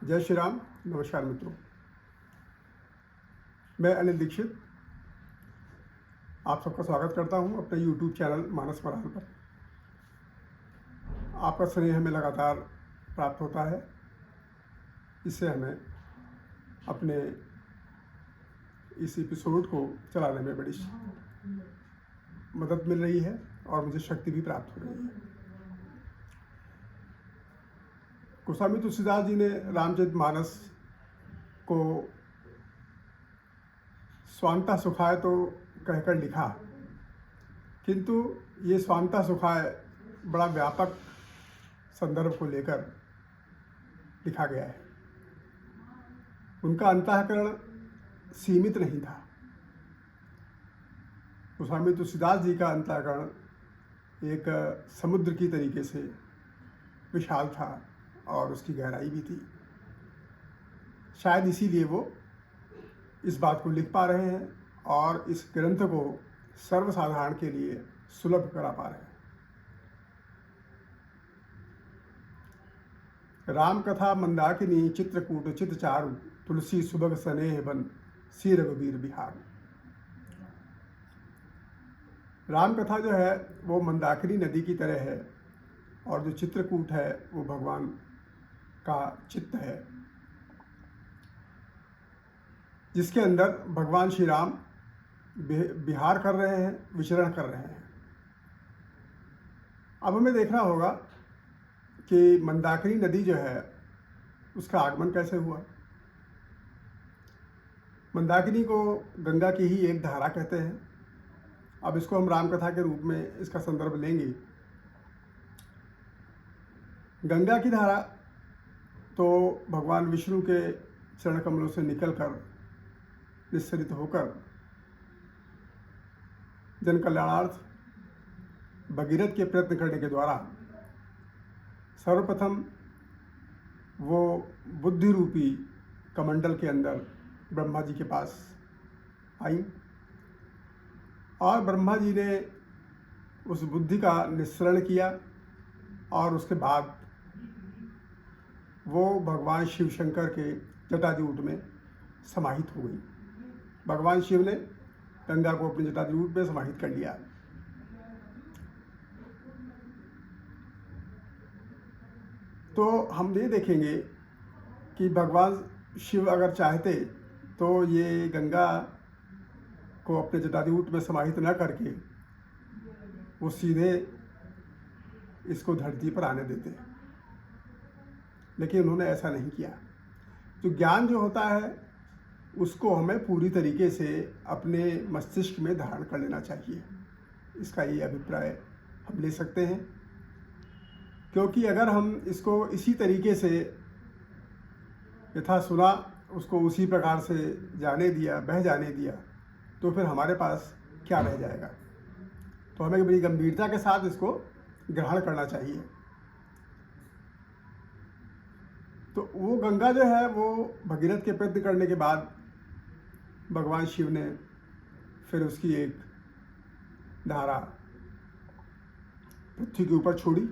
जय श्री राम। नमस्कार मित्रों, मैं अनिल दीक्षित आप सबका स्वागत करता हूं अपने YouTube चैनल मानस मराल पर। आपका स्नेह हमें लगातार प्राप्त होता है, इससे हमें अपने इस एपिसोड को चलाने में बड़ी मदद मिल रही है और मुझे शक्ति भी प्राप्त हो रही है। गोस्वामी तुलसीदास जी ने रामचरितमानस को स्वांता सुखाय तो कहकर लिखा, किंतु ये स्वांता सुखाय बड़ा व्यापक संदर्भ को लेकर लिखा गया है। उनका अंतःकरण सीमित नहीं था। गोस्वामी तुलसीदास जी का अंतःकरण एक समुद्र की तरीके से विशाल था और उसकी गहराई भी थी। शायद इसीलिए वो इस बात को लिख पा रहे हैं और इस ग्रंथ को सर्वसाधारण के लिए सुलभ करा पा रहे हैं। राम कथा मंदाकिनी चित्रकूट चित चारु तुलसी सुबह स्नेह बन सी रघुवीर बिहार। राम कथा जो है वो मंदाकिनी नदी की तरह है और जो चित्रकूट है वो भगवान का चित्त है, जिसके अंदर भगवान श्री राम विहार कर रहे हैं, विचरण कर रहे हैं। अब हमें देखना होगा कि मंदाकिनी नदी जो है उसका आगमन कैसे हुआ। मंदाकिनी को गंगा की ही एक धारा कहते हैं। अब इसको हम रामकथा के रूप में इसका संदर्भ लेंगे। गंगा की धारा तो भगवान विष्णु के चरण कमलों से निकलकर निस्सरित होकर जन कल्याणार्थ भगीरथ के प्रयत्न करने के द्वारा सर्वप्रथम वो बुद्धि रूपी कमंडल के अंदर ब्रह्मा जी के पास आई और ब्रह्मा जी ने उस बुद्धि का निस्सरण किया और उसके बाद वो भगवान शिव शंकर के जटाजूट में समाहित हो गई। भगवान शिव ने गंगा को अपने जटाजूट में समाहित कर लिया। तो हम ये देखेंगे कि भगवान शिव अगर चाहते तो ये गंगा को अपने जटाजूट में समाहित न करके वो सीधे इसको धरती पर आने देते, लेकिन उन्होंने ऐसा नहीं किया। तो ज्ञान जो होता है उसको हमें पूरी तरीके से अपने मस्तिष्क में धारण कर लेना चाहिए, इसका ये अभिप्राय हम ले सकते हैं। क्योंकि अगर हम इसको इसी तरीके से यथा सुना उसको उसी प्रकार से जाने दिया, बह जाने दिया, तो फिर हमारे पास क्या रह जाएगा। तो हमें बड़ी गंभीरता के साथ इसको ग्रहण करना चाहिए। तो वो गंगा जो है वो भगीरथ के प्रयत्न करने के बाद भगवान शिव ने फिर उसकी एक धारा पृथ्वी के ऊपर छोड़ी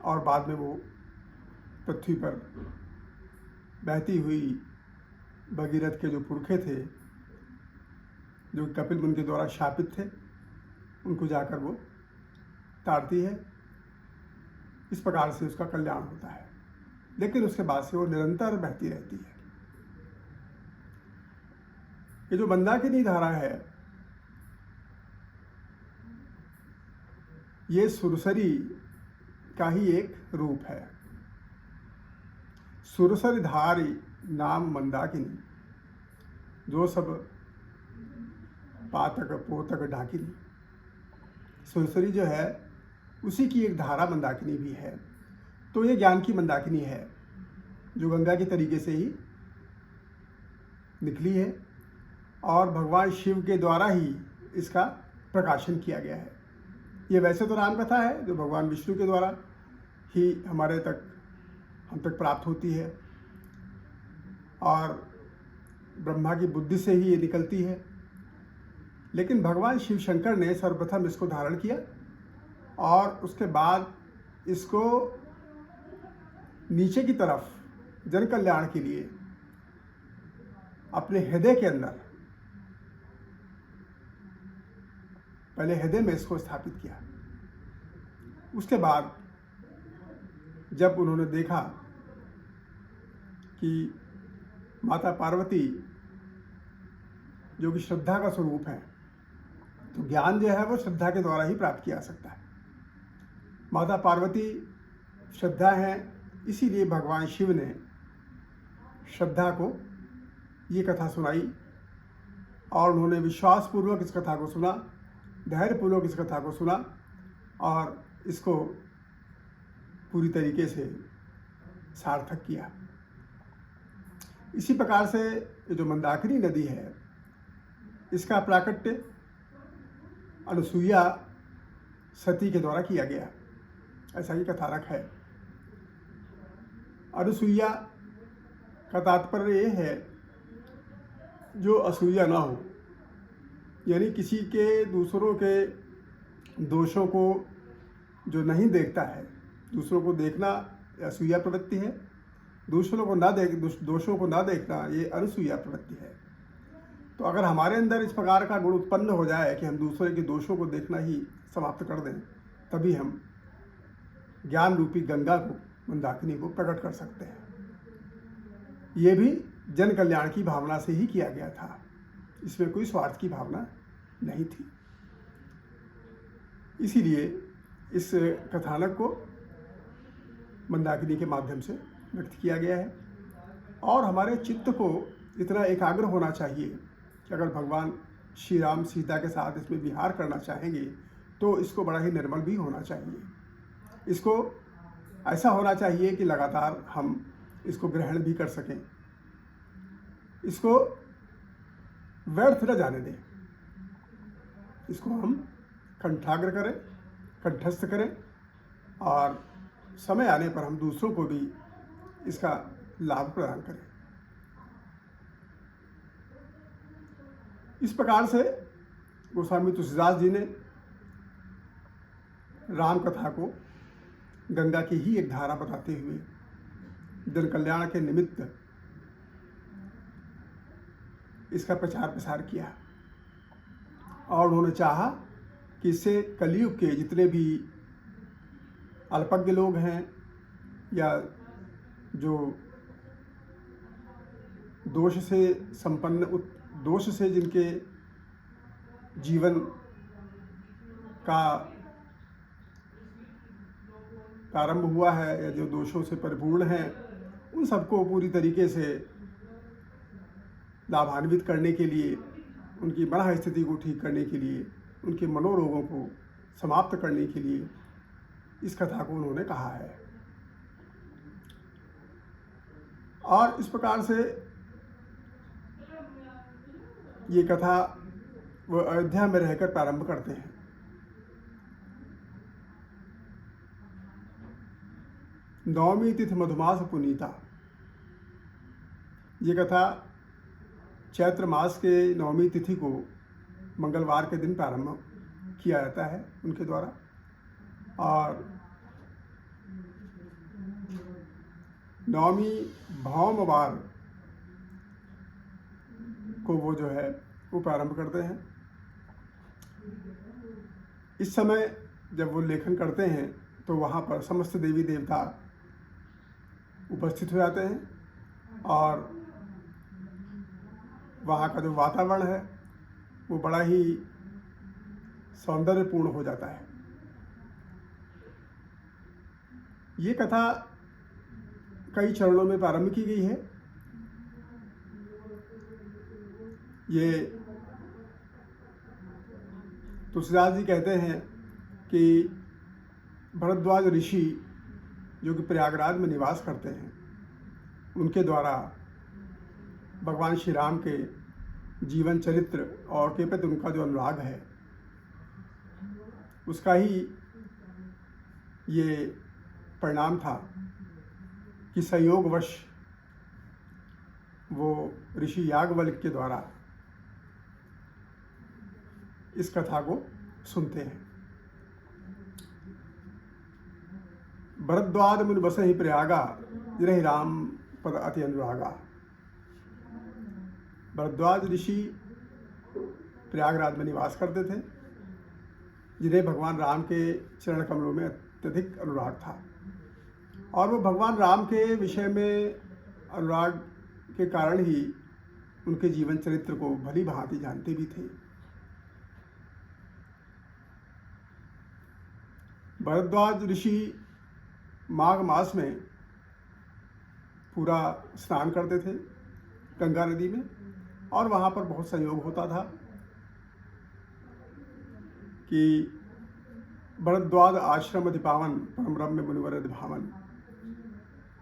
और बाद में वो पृथ्वी पर बहती हुई भगीरथ के जो पुरखे थे, जो कपिल मुनि के द्वारा शापित थे, उनको जाकर वो तारती है। इस प्रकार से उसका कल्याण होता है, लेकिन उसके बाद से वो निरंतर बहती रहती है। ये जो मंदाकिनी धारा है ये सुरसरी का ही एक रूप है। सुरसरी धारी नाम मंदाकिनी, जो सब पातक पोतक ढाकिनी। सुरसरी जो है उसी की एक धारा मंदाकिनी भी है। तो ये ज्ञान की मंदाकिनी है जो गंगा के तरीके से ही निकली है और भगवान शिव के द्वारा ही इसका प्रकाशन किया गया है। ये वैसे तो राम कथा है जो भगवान विष्णु के द्वारा ही हम तक प्राप्त होती है और ब्रह्मा की बुद्धि से ही ये निकलती है, लेकिन भगवान शिव शंकर ने सर्वप्रथम इसको धारण किया और उसके बाद इसको नीचे की तरफ जन कल्याण के लिए अपने हृदय के अंदर, पहले हृदय में इसको स्थापित किया। उसके बाद जब उन्होंने देखा कि माता पार्वती जो कि श्रद्धा का स्वरूप है, तो ज्ञान जो है वो श्रद्धा के द्वारा ही प्राप्त किया जा सकता है। माता पार्वती श्रद्धा है, इसीलिए भगवान शिव ने श्रद्धा को ये कथा सुनाई और उन्होंने विश्वासपूर्वक इस कथा को सुना, धैर्यपूर्वक इस कथा को सुना और इसको पूरी तरीके से सार्थक किया। इसी प्रकार से ये जो मंदाकिनी नदी है, इसका प्राकट्य अनुसुईया सती के द्वारा किया गया, ऐसा ही कथानक है। अनुसुईया का तात्पर्य ये है जो असूया ना हो, यानी किसी के दूसरों के दोषों को जो नहीं देखता है। दूसरों को देखना असूया प्रवृत्ति है, दोषों को ना देखना ये अनुसूया प्रवृत्ति है। तो अगर हमारे अंदर इस प्रकार का गुण उत्पन्न हो जाए कि हम दूसरे के दोषों को देखना ही समाप्त कर दें, तभी हम ज्ञान रूपी गंगा को, मंदाकिनी को प्रकट कर सकते हैं। ये भी जन कल्याण की भावना से ही किया गया था, इसमें कोई स्वार्थ की भावना नहीं थी। इसीलिए इस कथानक को मंदाकिनी के माध्यम से व्यक्त किया गया है। और हमारे चित्त को इतना एकाग्र होना चाहिए कि अगर भगवान श्री राम सीता के साथ इसमें विहार करना चाहेंगे तो इसको बड़ा ही निर्मल भी होना चाहिए। इसको ऐसा होना चाहिए कि लगातार हम इसको ग्रहण भी कर सकें, इसको व्यर्थ न जाने दें, इसको हम कंठाग्र करें, कंठस्थ करें और समय आने पर हम दूसरों को भी इसका लाभ प्रदान करें। इस प्रकार से गोस्वामी तुलसीदास जी ने राम कथा को गंगा की ही एक धारा बताते हुए जन कल्याण के निमित्त इसका प्रचार प्रसार किया और उन्होंने चाहा कि इससे कलयुग के जितने भी अल्पज्ञ लोग हैं या जो दोष से संपन्न, दोष से जिनके जीवन का प्रारंभ हुआ है या जो दोषों से परिपूर्ण हैं, उन सबको पूरी तरीके से लाभान्वित करने के लिए, उनकी मन स्थिति को ठीक करने के लिए, उनके मनोरोगों को समाप्त करने के लिए इस कथा को उन्होंने कहा है। और इस प्रकार से ये कथा वो अयोध्या में रहकर प्रारंभ करते हैं। नवमी तिथि मधुमास पुनीता, ये कथा चैत्र मास के नवमी तिथि को मंगलवार के दिन प्रारंभ किया जाता है उनके द्वारा और नवमी भौमवार को वो जो है वो प्रारंभ करते हैं। इस समय जब वो लेखन करते हैं तो वहाँ पर समस्त देवी देवता उपस्थित हो जाते हैं और वहाँ का जो वातावरण है वो बड़ा ही सौंदर्यपूर्ण हो जाता है। ये कथा कई चरणों में प्रारंभ की गई है। ये तुलसीदास जी कहते हैं कि भरद्वाज ऋषि जो कि प्रयागराज में निवास करते हैं, उनके द्वारा भगवान श्री राम के जीवन चरित्र और के प्रति उनका जो अनुराग है, उसका ही ये परिणाम था कि संयोगवश वो ऋषि याज्ञवल्क्य के द्वारा इस कथा को सुनते हैं। भरद्वाज मुनि बसहि प्रयागा जिरहि राम पद अति अनुरागा। भरद्वाज ऋषि प्रयागराज में निवास करते थे, जिन्हें भगवान राम के चरण कमलों में अत्यधिक अनुराग था, और वो भगवान राम के विषय में अनुराग के कारण ही उनके जीवन चरित्र को भली भांति जानते भी थे। भरद्वाज ऋषि माघ मास में पूरा स्नान करते थे गंगा नदी में, और वहाँ पर बहुत संयोग होता था कि भरद्वाज आश्रम अधिपावन परम रम्य मुनिवर भावन,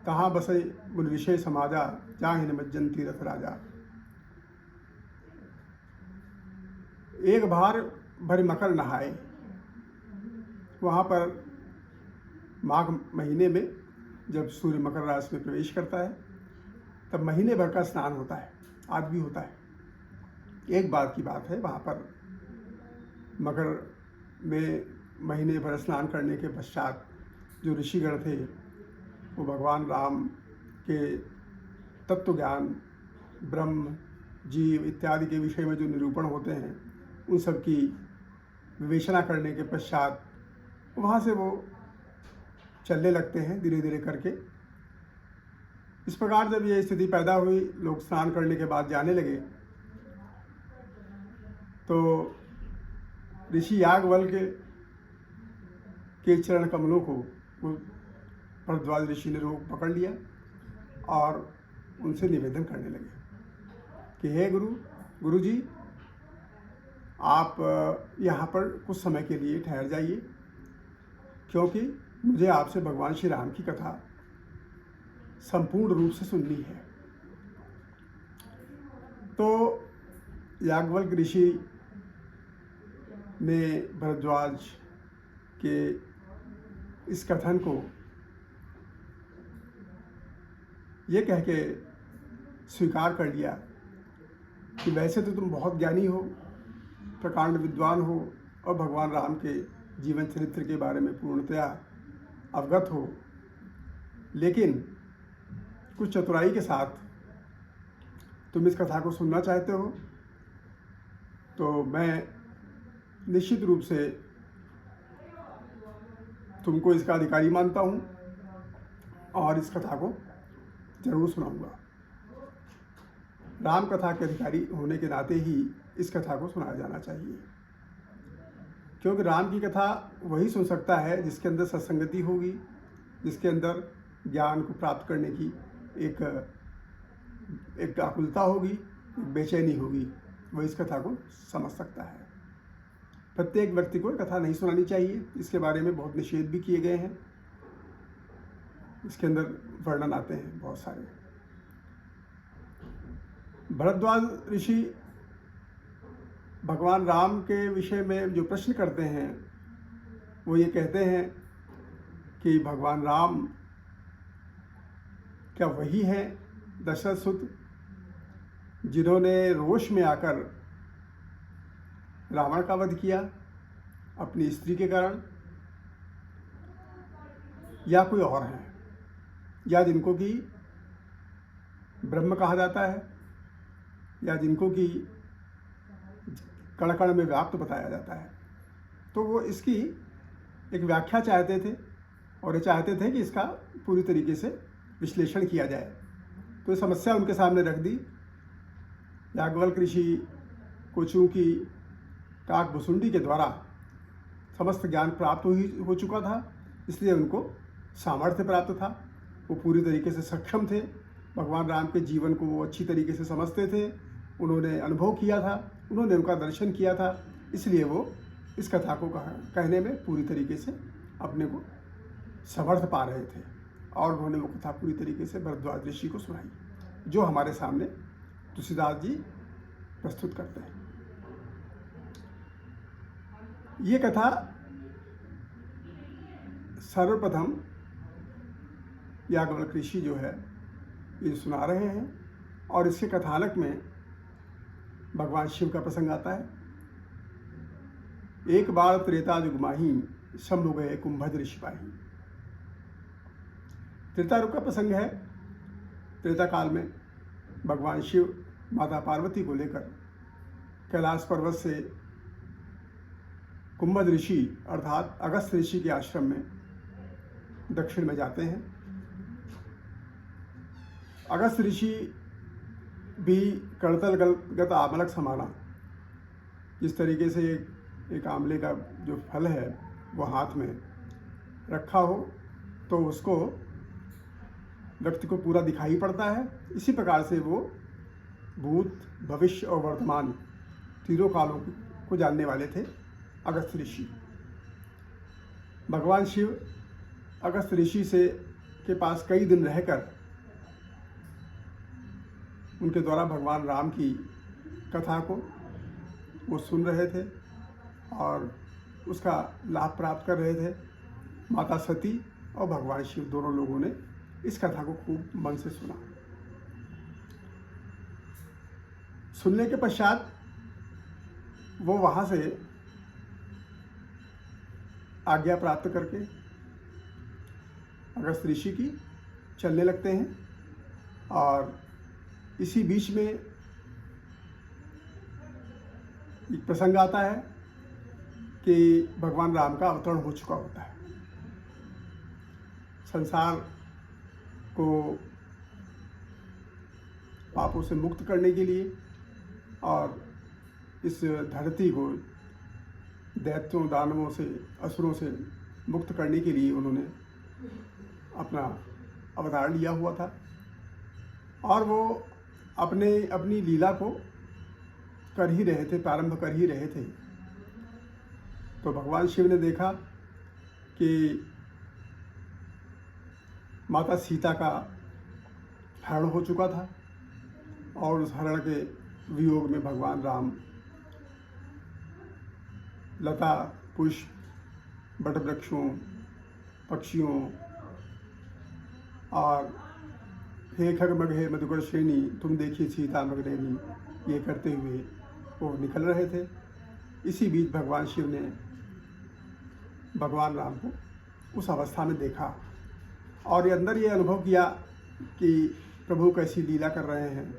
कहाँ बसे मुनि ऋषि समाजा, जाहि निमज्जन तीरथ राजा। एक बार भर मकर नहाए। वहाँ पर माघ महीने में जब सूर्य मकर राशि में प्रवेश करता है, तब महीने भर का स्नान होता है, आज भी होता है। एक बार की बात है, वहाँ पर मकर में महीने भर स्नान करने के पश्चात जो ऋषिगण थे, वो भगवान राम के तत्व ज्ञान, ब्रह्म, जीव इत्यादि के विषय में जो निरूपण होते हैं, उन सब की विवेचना करने के पश्चात वहाँ से वो चलने लगते हैं धीरे धीरे करके। इस प्रकार जब ये स्थिति पैदा हुई, लोग स्नान करने के बाद जाने लगे, तो ऋषि याज्ञवल्क्य के चरण कमलों को वो भरद्वाज ऋषि ने रोक पकड़ लिया और उनसे निवेदन करने लगे कि हे गुरु जी, आप यहाँ पर कुछ समय के लिए ठहर जाइए, क्योंकि मुझे आपसे भगवान श्री राम की कथा संपूर्ण रूप से सुननी है। तो याज्ञवल्क्य ऋषि ने भरद्वाज के इस कथन को ये कह के स्वीकार कर लिया कि वैसे तो तुम बहुत ज्ञानी हो, प्रकांड विद्वान हो, और भगवान राम के जीवन चरित्र के बारे में पूर्णतया अवगत हो, लेकिन कुछ चतुराई के साथ तुम इस कथा को सुनना चाहते हो, तो मैं निश्चित रूप से तुमको इसका अधिकारी मानता हूँ और इस कथा को जरूर सुनाऊंगा। राम कथा के अधिकारी होने के नाते ही इस कथा को सुनाया जाना चाहिए, क्योंकि राम की कथा वही सुन सकता है जिसके अंदर सत्संगति होगी, जिसके अंदर ज्ञान को प्राप्त करने की एक आकुलता होगी, बेचैनी होगी, वह इस कथा को समझ सकता है। प्रत्येक व्यक्ति को कथा नहीं सुनानी चाहिए, इसके बारे में बहुत निषेध भी किए गए हैं, इसके अंदर वर्णन आते हैं बहुत सारे। भरद्वाज ऋषि भगवान राम के विषय में जो प्रश्न करते हैं, वो ये कहते हैं कि भगवान राम क्या वही है दशरथ सुत जिन्होंने रोष में आकर रावण का वध किया अपनी स्त्री के कारण, या कोई और है, या जिनको कि ब्रह्म कहा जाता है, या जिनको कि कण कण में व्याप्त बताया जाता है। तो वो इसकी एक व्याख्या चाहते थे और ये चाहते थे कि इसका पूरी तरीके से विश्लेषण किया जाए। तो ये समस्या उनके सामने रख दी। याज्ञवल्क्य ऋषि को चूँकि काकभुसुंडी के द्वारा समस्त ज्ञान प्राप्त हो चुका था, इसलिए उनको सामर्थ्य प्राप्त था, वो पूरी तरीके से सक्षम थे, भगवान राम के जीवन को वो अच्छी तरीके से समझते थे, उन्होंने अनुभव किया था, उन्होंने उनका दर्शन किया था, इसलिए वो इस कथा को कहने में पूरी तरीके से अपने को समर्थ पा रहे थे, और उन्होंने वो कथा पूरी तरीके से भरद्वाज ऋषि को सुनाई, जो हमारे सामने तुलसीदास जी प्रस्तुत करते हैं। ये कथा सर्वप्रथम याज्ञवल्क्य ऋषि जो है ये सुना रहे हैं, और इसके कथानक में भगवान शिव का प्रसंग आता है। एक बार त्रेता युग माही, शंभु गए कुंभज ऋषि पाही। त्रेता युग का प्रसंग है त्रेता काल में भगवान शिव माता पार्वती को लेकर कैलाश पर्वत से कुंभद ऋषि अर्थात अगस्त ऋषि के आश्रम में दक्षिण में जाते हैं। अगस्त ऋषि भी करतलगत आमलक समाना, जिस तरीके से एक आंवले का जो फल है वो हाथ में रखा हो तो उसको व्यक्ति को पूरा दिखाई पड़ता है, इसी प्रकार से वो भूत, भविष्य और वर्तमान तीनों कालों को जानने वाले थे अगस्त ऋषि। भगवान शिव अगस्त ऋषि के पास कई दिन रहकर उनके द्वारा भगवान राम की कथा को वो सुन रहे थे और उसका लाभ प्राप्त कर रहे थे। माता सती और भगवान शिव दोनों लोगों ने इस कथा को खूब मन से सुना। सुनने के पश्चात वो वहाँ से आज्ञा प्राप्त करके अगस्त ऋषि की चलने लगते हैं। और इसी बीच में एक प्रसंग आता है कि भगवान राम का अवतरण हो चुका होता है। संसार को पापों से मुक्त करने के लिए और इस धरती को दैत्यों, दानवों से, असुरों से मुक्त करने के लिए उन्होंने अपना अवतार लिया हुआ था और वो अपनी लीला को कर ही रहे थे, प्रारंभ कर ही रहे थे। तो भगवान शिव ने देखा कि माता सीता का हरण हो चुका था और उस हरण के वियोग में भगवान राम लता, पुष्प, वटवृक्षों, पक्षियों और हे खगमग हे मधुकर श्रेणी तुम देखिए सीता मगनैनी ये करते हुए वो निकल रहे थे। इसी बीच भगवान शिव ने भगवान राम को उस अवस्था में देखा और ये अंदर ये अनुभव किया कि प्रभु कैसी लीला कर रहे हैं,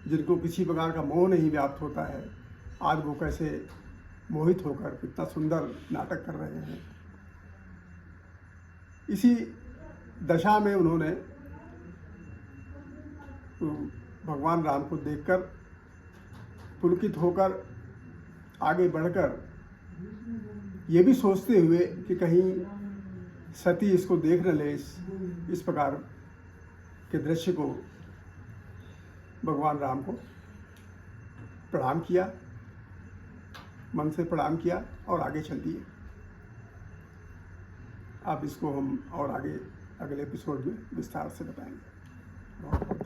जिनको किसी प्रकार का मोह नहीं व्याप्त होता है, आज वो कैसे मोहित होकर कितना सुंदर नाटक कर रहे हैं। इसी दशा में उन्होंने भगवान राम को देखकर पुलकित होकर आगे बढ़कर ये भी सोचते हुए कि कहीं सती इसको देख न ले, इस प्रकार के दृश्य को भगवान राम को प्रणाम किया, मन से प्रणाम किया और आगे चल दिए। अब इसको हम और आगे अगले एपिसोड में विस्तार से बताएंगे।